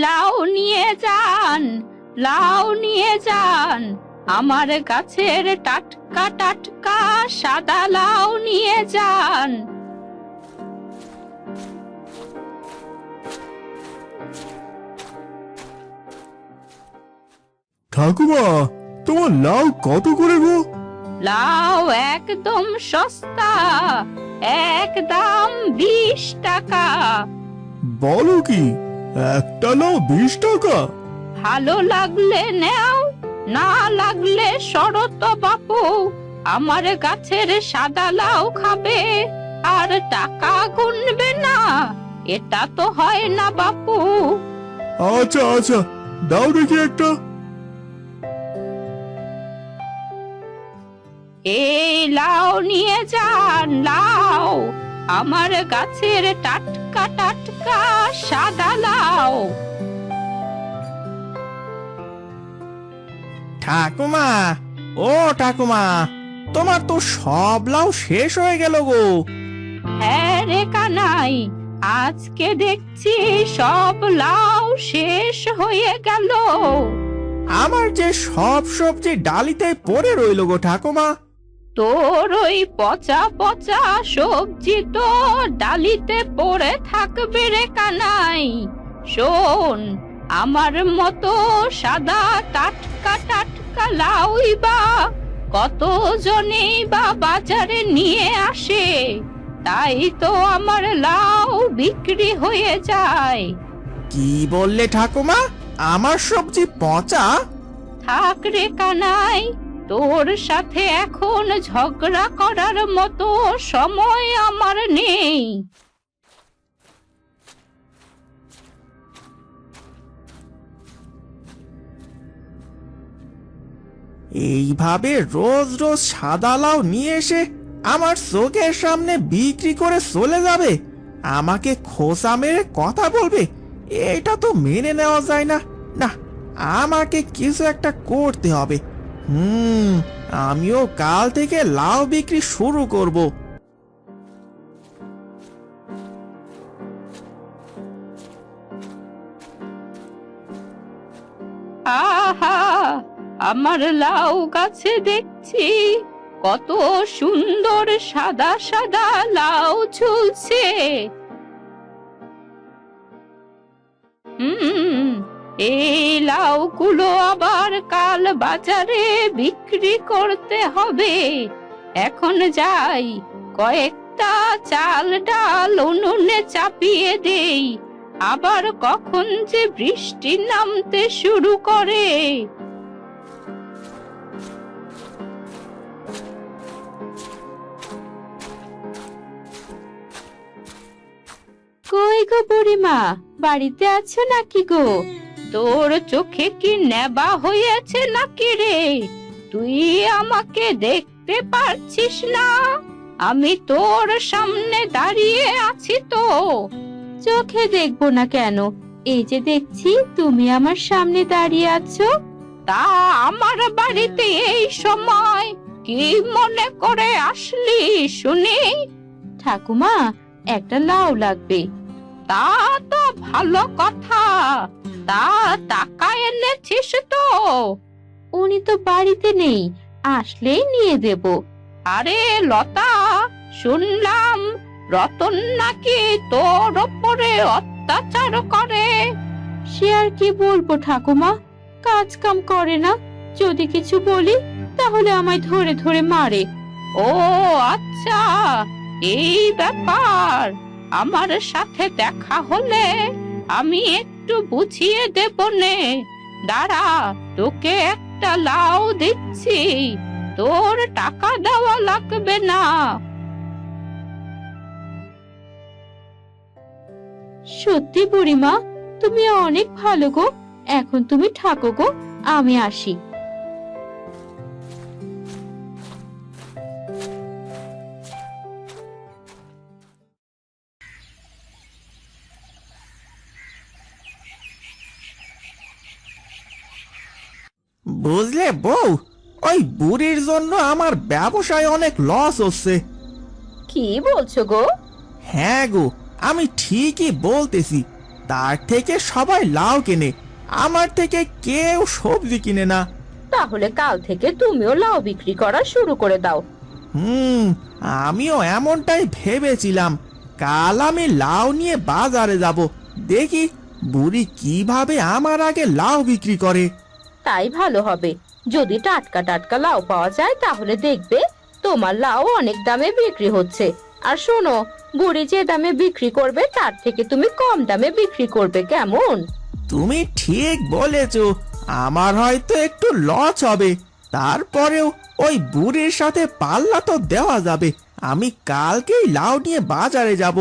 লাউ নিয়ে যান, লাউ নিয়ে যান, আমার গাছের টাটকা টাটকা সাদা লাউ নিয়ে যান। ঠাকুমা, তোমার লাউ কত করে গো? লাউ একদম সস্তা, একদম 20 টাকা। বলো কি, একটা লাউ 20 টাকা? ভালো লাগলে নেও, না লাগলে সরো তো বাপু। আমার গাছের সাদা লাউ খাবে আর টাকা গুনবে না, এটা তো হয় না বাপু। আচ্ছা আচ্ছা, দাও দেখি একটা। এই লাউ নিয়ে যান, লাউ, আমার গাছের টাটকা টাটকা সাদা লাউ। ঠাকুমা, ও ঠাকুমা, তোমার তো সব লাউ শেষ হয়ে গেল গো। হ্যাঁ রে কানাই, আজকে দেখছি সব লাউ শেষ হয়ে গেল। আমার যে সব সবজি ডালিতে পড়ে রইল গো ঠাকুমা। তোর ওই পচা পচা সবজি তো ডালিতে পড়ে থাকবে রে কানাই। শোন, আমার মতো সাদা টাটকা টাটকা লাউই বা কত জনেই বা বাজারে নিয়ে আসে, তাই তো আমার লাউ বিক্রি হয়ে যায়। কি বললে ঠাকুমা, আমার সবজি পচা? থাক রে কানাই, তোর সাথে এখন ঝগড়া করার মতো সময় আমার নেই। এইভাবে রোজ রোজ সাদা লাউ নিয়ে এসে আমার চোখের সামনে বিক্রি করে চলে যাবে, আমাকে খোসা মেরে কথা বলবে, এটা তো মেনে নেওয়া যায় না। না, আমাকে কিছু একটা করতে হবে। আমিও কাল থেকে লাউ বিক্রি শুরু করব। আহা, আমার লাউ গাছে দেখছি কত সুন্দর সাদা সাদা লাউ ঝুলছে। এই লাউগুলো আবার কাল বাজারে বিক্রি করতে হবে। এখন যাই, কয়েকটা চাল ডাল উনুনে চাপিয়ে দেই, আবার কখন যে বৃষ্টি নামতে শুরু করে। কই গো বুড়িমা, বাড়িতে আছো নাকি গো? তোর চোখে কি নেবা হয়েছে নাকি রে? তুই আমাকে দেখতে পারছিস না? আমি তোর সামনে দাঁড়িয়ে আছি তো। চোখে দেখবো না কেন, এই যে দেখছি তুমি আমার সামনে দাঁড়িয়ে আছো। তা আমার বাড়িতে এই সময় কি মনে করে আসলি শুনি? ঠাকুমা, একটা লাউ লাগবে। তা তো ভালো কথা, তা টাকা এনেছিস তো? উনি তো বাড়িতে নেই, আসলেই নিয়ে দেব। আরে লতা, শুনলাম রতন নাকি তোর ওপরে অত্যাচার করে। সে আর কি বলবো ঠাকুমা, কাজ কাম করে না, যদি কিছু বলি তাহলে আমায় ধরে ধরে মারে। ও আচ্ছা, এই ব্যাপার। আমার সাথে দেখা হলে আমি একটু বুঝিয়ে দেব নে। দাঁড়া, তোকে একটা লাউ দিচ্ছি, তোর টাকা দেওয়া লাগবে না। সত্যি বুড়িমা, তুমি অনেক ভালো গো। এখন তুমি থাকো গো, আমি আসি। বুঝলে বউ, ওই বুড়ির জন্য আমার ব্যবসায় অনেক লস হচ্ছে। কি বলছো গো? হ্যাঁ গো, আমি ঠিকই বলতেছি। তার থেকে সবাই লাউ কেনে, আমার থেকে কেউ সবজি কিনে না। তাহলে কাল থেকে তুমিও লাউ বিক্রি করা শুরু করে দাও। আমিও এমনটাই ভেবেছিলাম। কাল আমি লাউ নিয়ে বাজারে যাব, দেখি বুড়ি কিভাবে আমার আগে লাউ বিক্রি করে। তাই ভালো হবে। যদি টাটকা টাটকা লাউ পাওয়া যায় তাহলে দেখবে তোমার লাউ অনেক দামে বিক্রি হচ্ছে। আর শোনো, বুড়ি যে দামে বিক্রি করবে তার থেকে তুমি কম দামে বিক্রি করবে, কেমন? তুমি ঠিক বলেছ, আমার হয়তো একটু লস হবে, তারপরেও ওই বুড়ির সাথে পাল্লা তো দেওয়া যাবে। আমি কালকেই লাউ নিয়ে বাজারে যাব।